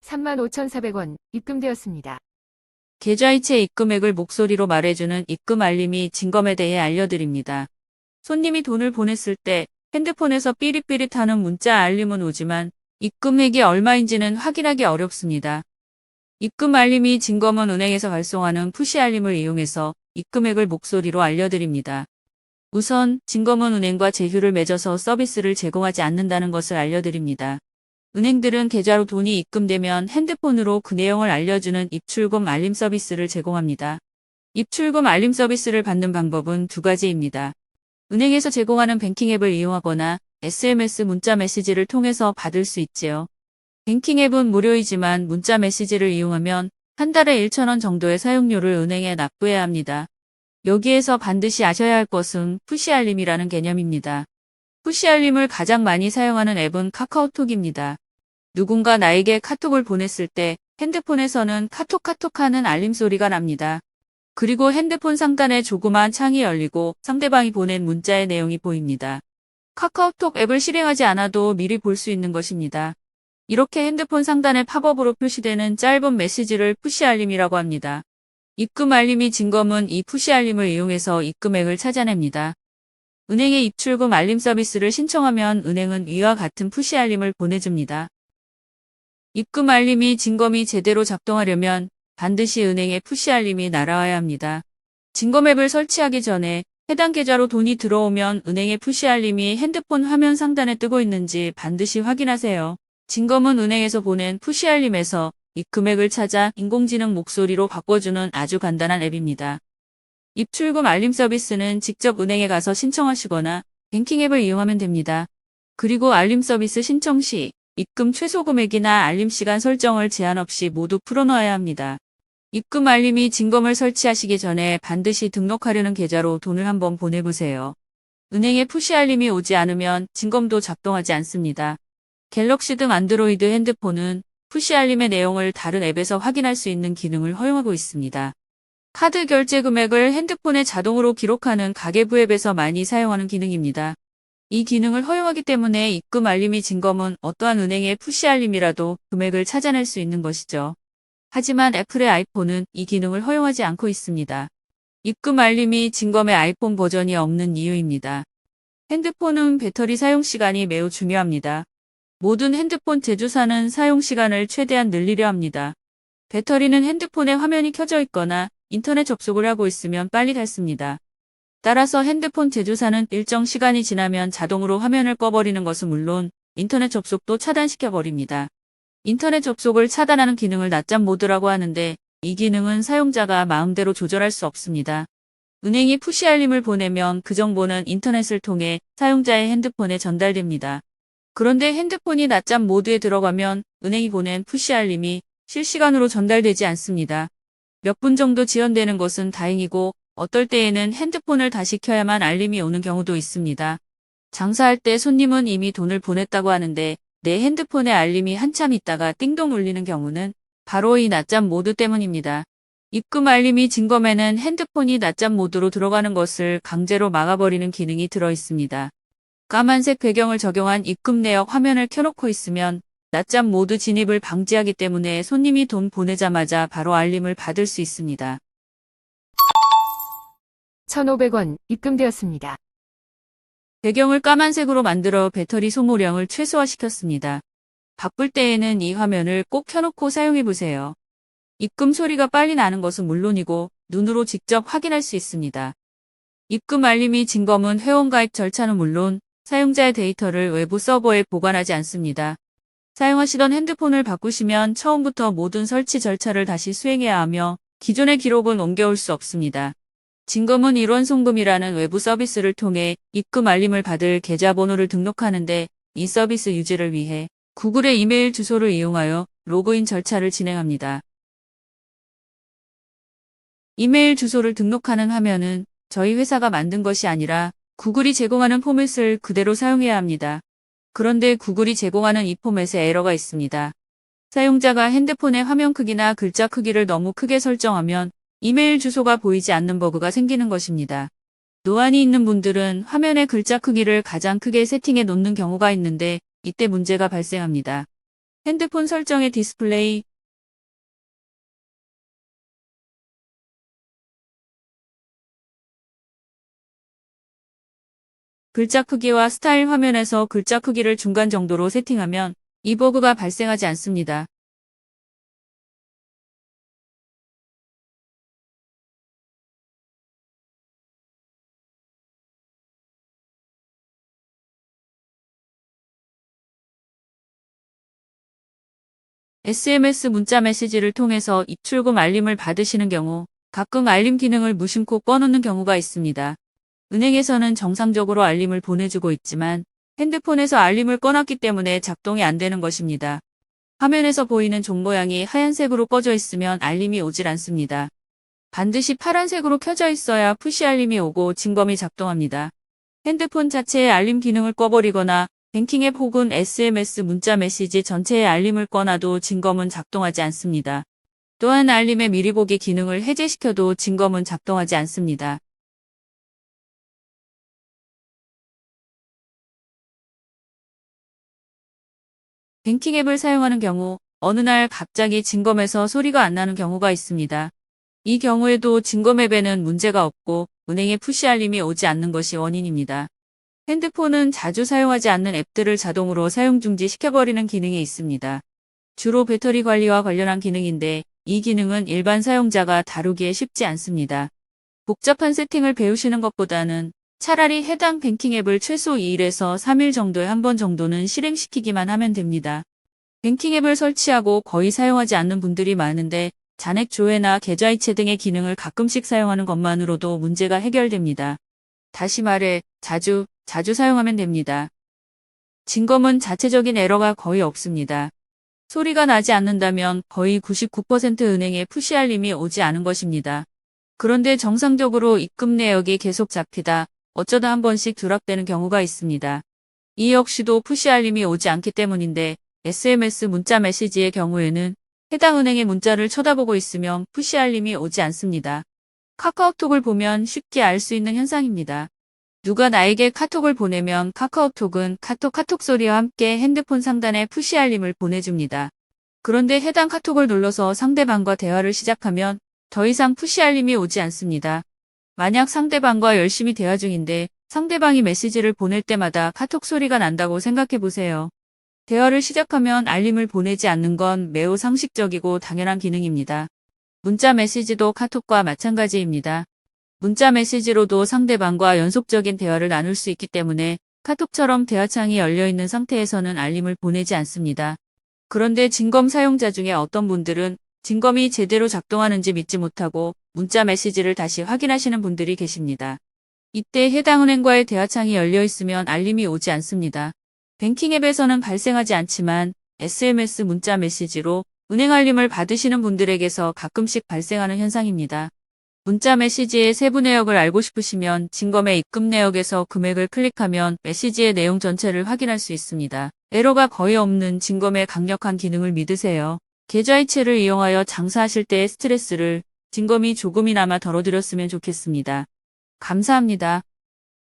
35,400원 입금되었습니다. 계좌이체 입금액을 목소리로 말해주는 입금 알림이 진검에 대해 알려드립니다. 손님이 돈을 보냈을 때 핸드폰에서 삐릿삐릿하는 문자 알림은 오지만 입금액이 얼마인지는 확인하기 어렵습니다. 입금 알림이 진검은 은행에서 발송하는 푸시 알림을 이용해서 입금액을 목소리로 알려드립니다. 우선 진검은 은행과 제휴를 맺어서 서비스를 제공하지 않는다는 것을 알려드립니다. 은행들은 계좌로 돈이 입금되면 핸드폰으로 그 내용을 알려주는 입출금 알림 서비스를 제공합니다. 입출금 알림 서비스를 받는 방법은 두 가지입니다. 은행에서 제공하는 뱅킹 앱을 이용하거나 SMS 문자 메시지를 통해서 받을 수 있지요. 뱅킹 앱은 무료이지만 문자 메시지를 이용하면 한 달에 1,000원 정도의 사용료를 은행에 납부해야 합니다. 여기에서 반드시 아셔야 할 것은 푸시 알림이라는 개념입니다. 푸시 알림을 가장 많이 사용하는 앱은 카카오톡입니다. 누군가 나에게 카톡을 보냈을 때 핸드폰에서는 카톡 하는 알림 소리가 납니다. 그리고 핸드폰 상단에 조그마한 창이 열리고 상대방이 보낸 문자의 내용이 보입니다. 카카오톡 앱을 실행하지 않아도 미리 볼 수 있는 것입니다. 이렇게 핸드폰 상단에 팝업으로 표시되는 짧은 메시지를 푸시 알림이라고 합니다. 입금 알림이 진검은 이 푸시 알림을 이용해서 입금액을 찾아냅니다. 은행의 입출금 알림 서비스를 신청하면 은행은 위와 같은 푸시 알림을 보내줍니다. 입금 알림이 진검이 제대로 작동하려면 반드시 은행에 푸시 알림이 날아와야 합니다. 진검 앱을 설치하기 전에 해당 계좌로 돈이 들어오면 은행의 푸시 알림이 핸드폰 화면 상단에 뜨고 있는지 반드시 확인하세요. 진검은 은행에서 보낸 푸시 알림에서 입금액을 찾아 인공지능 목소리로 바꿔주는 아주 간단한 앱입니다. 입출금 알림 서비스는 직접 은행에 가서 신청하시거나 뱅킹 앱을 이용하면 됩니다. 그리고 알림 서비스 신청 시 입금 최소 금액이나 알림 시간 설정을 제한 없이 모두 풀어놓아야 합니다. 입금 알림이 진검을 설치하시기 전에 반드시 등록하려는 계좌로 돈을 한번 보내보세요. 은행에 푸시 알림이 오지 않으면 진검도 작동하지 않습니다. 갤럭시 등 안드로이드 핸드폰은 푸시 알림의 내용을 다른 앱에서 확인할 수 있는 기능을 허용하고 있습니다. 카드 결제 금액을 핸드폰에 자동으로 기록하는 가계부 앱에서 많이 사용하는 기능입니다. 이 기능을 허용하기 때문에 입금 알림이 진검은 어떠한 은행의 푸시 알림이라도 금액을 찾아낼 수 있는 것이죠. 하지만 애플의 아이폰은 이 기능을 허용하지 않고 있습니다. 입금 알림이 진검의 아이폰 버전이 없는 이유입니다. 핸드폰은 배터리 사용 시간이 매우 중요합니다. 모든 핸드폰 제조사는 사용 시간을 최대한 늘리려 합니다. 배터리는 핸드폰에 화면이 켜져 있거나 인터넷 접속을 하고 있으면 빨리 닳습니다. 따라서 핸드폰 제조사는 일정 시간이 지나면 자동으로 화면을 꺼버리는 것은 물론 인터넷 접속도 차단시켜버립니다. 인터넷 접속을 차단하는 기능을 낮잠 모드라고 하는데 이 기능은 사용자가 마음대로 조절할 수 없습니다. 은행이 푸시 알림을 보내면 그 정보는 인터넷을 통해 사용자의 핸드폰에 전달됩니다. 그런데 핸드폰이 낮잠 모드에 들어가면 은행이 보낸 푸시 알림이 실시간으로 전달되지 않습니다. 몇 분 정도 지연되는 것은 다행이고 어떨 때에는 핸드폰을 다시 켜야만 알림이 오는 경우도 있습니다. 장사할 때 손님은 이미 돈을 보냈다고 하는데 내 핸드폰에 알림이 한참 있다가 띵동 울리는 경우는 바로 이 낮잠 모드 때문입니다. 입금 알림이 진검에는 핸드폰이 낮잠 모드로 들어가는 것을 강제로 막아버리는 기능이 들어 있습니다. 까만색 배경을 적용한 입금 내역 화면을 켜놓고 있으면 낮잠 모드 진입을 방지하기 때문에 손님이 돈 보내자마자 바로 알림을 받을 수 있습니다. 1,500원 입금되었습니다. 배경을 까만색으로 만들어 배터리 소모량을 최소화시켰습니다. 바쁠 때에는 이 화면을 꼭 켜놓고 사용해보세요. 입금 소리가 빨리 나는 것은 물론이고 눈으로 직접 확인할 수 있습니다. 입금 알림이 진검은 회원가입 절차는 물론 사용자의 데이터를 외부 서버에 보관하지 않습니다. 사용하시던 핸드폰을 바꾸시면 처음부터 모든 설치 절차를 다시 수행해야 하며 기존의 기록은 옮겨올 수 없습니다. 진검은 일원송금이라는 외부 서비스를 통해 입금 알림을 받을 계좌번호를 등록하는데 이 서비스 유지를 위해 구글의 이메일 주소를 이용하여 로그인 절차를 진행합니다. 이메일 주소를 등록하는 화면은 저희 회사가 만든 것이 아니라 구글이 제공하는 포맷을 그대로 사용해야 합니다. 그런데 구글이 제공하는 이 포맷에 에러가 있습니다. 사용자가 핸드폰의 화면 크기나 글자 크기를 너무 크게 설정하면 이메일 주소가 보이지 않는 버그가 생기는 것입니다. 노안이 있는 분들은 화면의 글자 크기를 가장 크게 세팅해 놓는 경우가 있는데 이때 문제가 발생합니다. 핸드폰 설정의 디스플레이, 글자 크기와 스타일 화면에서 글자 크기를 중간 정도로 세팅하면 이 버그가 발생하지 않습니다. SMS 문자 메시지를 통해서 입출금 알림을 받으시는 경우 가끔 알림 기능을 무심코 꺼놓는 경우가 있습니다. 은행에서는 정상적으로 알림을 보내주고 있지만 핸드폰에서 알림을 꺼놨기 때문에 작동이 안 되는 것입니다. 화면에서 보이는 종 모양이 하얀색으로 꺼져 있으면 알림이 오질 않습니다. 반드시 파란색으로 켜져 있어야 푸시 알림이 오고 진검이 작동합니다. 핸드폰 자체의 알림 기능을 꺼버리거나 뱅킹 앱 혹은 SMS 문자 메시지 전체의 알림을 꺼놔도 진검은 작동하지 않습니다. 또한 알림의 미리 보기 기능을 해제시켜도 진검은 작동하지 않습니다. 뱅킹 앱을 사용하는 경우 어느 날 갑자기 진검에서 소리가 안 나는 경우가 있습니다. 이 경우에도 진검 앱에는 문제가 없고 은행에 푸시 알림이 오지 않는 것이 원인입니다. 핸드폰은 자주 사용하지 않는 앱들을 자동으로 사용 중지시켜버리는 기능이 있습니다. 주로 배터리 관리와 관련한 기능인데 이 기능은 일반 사용자가 다루기에 쉽지 않습니다. 복잡한 세팅을 배우시는 것보다는 차라리 해당 뱅킹 앱을 최소 2일에서 3일 정도에 한 번 정도는 실행시키기만 하면 됩니다. 뱅킹 앱을 설치하고 거의 사용하지 않는 분들이 많은데 잔액 조회나 계좌 이체 등의 기능을 가끔씩 사용하는 것만으로도 문제가 해결됩니다. 다시 말해 자주 사용하면 됩니다. 진검은 자체적인 에러가 거의 없습니다. 소리가 나지 않는다면 거의 99% 은행에 푸시 알림이 오지 않은 것입니다. 그런데 정상적으로 입금 내역이 계속 잡히다 어쩌다 한 번씩 누락되는 경우가 있습니다. 이 역시도 푸시 알림이 오지 않기 때문인데 SMS 문자 메시지의 경우에는 해당 은행의 문자를 쳐다보고 있으면 푸시 알림이 오지 않습니다. 카카오톡을 보면 쉽게 알 수 있는 현상입니다. 누가 나에게 카톡을 보내면 카카오톡은 카톡 소리와 함께 핸드폰 상단에 푸시 알림을 보내줍니다. 그런데 해당 카톡을 눌러서 상대방과 대화를 시작하면 더 이상 푸시 알림이 오지 않습니다. 만약 상대방과 열심히 대화 중인데 상대방이 메시지를 보낼 때마다 카톡 소리가 난다고 생각해 보세요. 대화를 시작하면 알림을 보내지 않는 건 매우 상식적이고 당연한 기능입니다. 문자 메시지도 카톡과 마찬가지입니다. 문자 메시지로도 상대방과 연속적인 대화를 나눌 수 있기 때문에 카톡처럼 대화창이 열려있는 상태에서는 알림을 보내지 않습니다. 그런데 진검 사용자 중에 어떤 분들은 진검이 제대로 작동하는지 믿지 못하고 문자 메시지를 다시 확인하시는 분들이 계십니다. 이때 해당 은행과의 대화창이 열려있으면 알림이 오지 않습니다. 뱅킹 앱에서는 발생하지 않지만 SMS 문자 메시지로 은행 알림을 받으시는 분들에게서 가끔씩 발생하는 현상입니다. 문자 메시지의 세부 내역을 알고 싶으시면 진검의 입금 내역에서 금액을 클릭하면 메시지의 내용 전체를 확인할 수 있습니다. 에러가 거의 없는 진검의 강력한 기능을 믿으세요. 계좌이체를 이용하여 장사하실 때의 스트레스를 진검이 조금이나마 덜어드렸으면 좋겠습니다. 감사합니다.